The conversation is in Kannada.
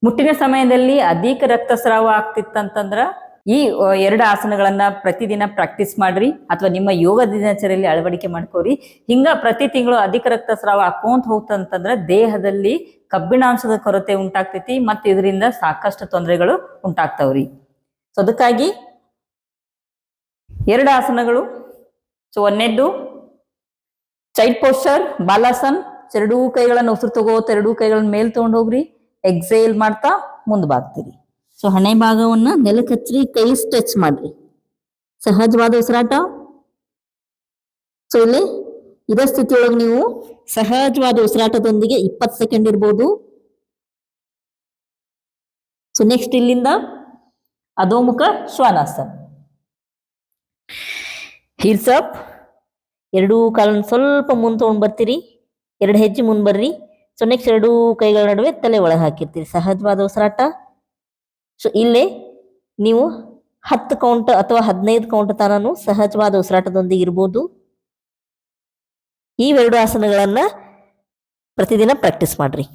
ಮುಟ್ಟಿನ ಸಮಯದಲ್ಲಿ ಅಧಿಕ ರಕ್ತಸ್ರಾವ ಆಗ್ತಿತ್ತಂತಂದ್ರ ಈ ಎರಡು ಆಸನಗಳನ್ನ ಪ್ರತಿದಿನ ಪ್ರಾಕ್ಟೀಸ್ ಮಾಡ್ರಿ, ಅಥವಾ ನಿಮ್ಮ ಯೋಗ ದಿನಚರಿಯಲ್ಲಿ ಅಳವಡಿಕೆ ಮಾಡ್ಕೋರಿ. ಹಿಂಗ ಪ್ರತಿ ತಿಂಗಳು ಅಧಿಕ ರಕ್ತಸ್ರಾವ ಆಕೋಂತ ಹೋಗ್ತಂತಂದ್ರ ದೇಹದಲ್ಲಿ ಕಬ್ಬಿಣಾಂಶದ ಕೊರತೆ ಉಂಟಾಗ್ತೈತಿ, ಮತ್ತು ಇದರಿಂದ ಸಾಕಷ್ಟು ತೊಂದರೆಗಳು ಉಂಟಾಗ್ತಾವ್ರಿ. ಸೊ ಅದಕ್ಕಾಗಿ ಎರಡು ಆಸನಗಳು. ಸೊ ಒಂದನೇದ್ದು ಚೈಲ್ಡ್ ಪೋಸ್ಚರ್, ಬಾಲಾಸನ್. ಎರಡೂ ಕೈಗಳನ್ನ ಉಸಿರು ತಗೋತ ಎರಡೂ ಕೈಗಳನ್ನ ಮೇಲ್ ತಗೊಂಡ್ ಹೋಗ್ರಿ. ಎಕ್ಸೇಲ್ ಮಾಡ್ತಾ ಮುಂದ್ ಬಾಗ್ತೀರಿ. ಸೊ ಹಣೆ ಭಾಗವನ್ನ ನೆಲಕ್ಕೆ ಹಚ್ಚ್ರಿ, ಕೈ ಸ್ಟ್ರೆಚ್ ಮಾಡ್ರಿ. ಸಹಜವಾದ ಉಸಿರಾಟ. ಸೊ ಇಲ್ಲಿ ಇದೇ ಸ್ಥಿತಿಯೊಳಗೆ ನೀವು ಸಹಜವಾದ ಉಸಿರಾಟದೊಂದಿಗೆ 20 ಸೆಕೆಂಡ್ ಇರ್ಬೋದು. ಸೊ ನೆಕ್ಸ್ಟ್ ಇಲ್ಲಿಂದ ಅಧೋಮುಖ ಶ್ವಾನಾಸನ. Heels up. ಎರಡೂ ಕಾಲನ್ನು ಸ್ವಲ್ಪ ಮುಂದೆ ತಗೊಂಡ್ ಬರ್ತೀರಿ, 2 ಹೆಜ್ಜೆ ಮುಂದೆ ಬರ್ರಿ. ಸೊ ನೆಕ್ಸ್ಟ್ ಎರಡೂ ಕೈಗಳ ನಡುವೆ ತಲೆ ಒಳಗೆ ಹಾಕಿರ್ತೀರಿ. ಸಹಜವಾದ ಉಸಿರಾಟ. ಸೊ ಇಲ್ಲೇ ನೀವು 10 ಕೌಂಟ್ ಅಥವಾ 15 ಕೌಂಟ್ ತನೂ ಸಹಜವಾದ ಉಸಿರಾಟದೊಂದಿಗೆ ಇರ್ಬೋದು. ಈ ಎರಡು ಆಸನಗಳನ್ನ ಪ್ರತಿದಿನ ಪ್ರಾಕ್ಟೀಸ್ ಮಾಡ್ರಿ.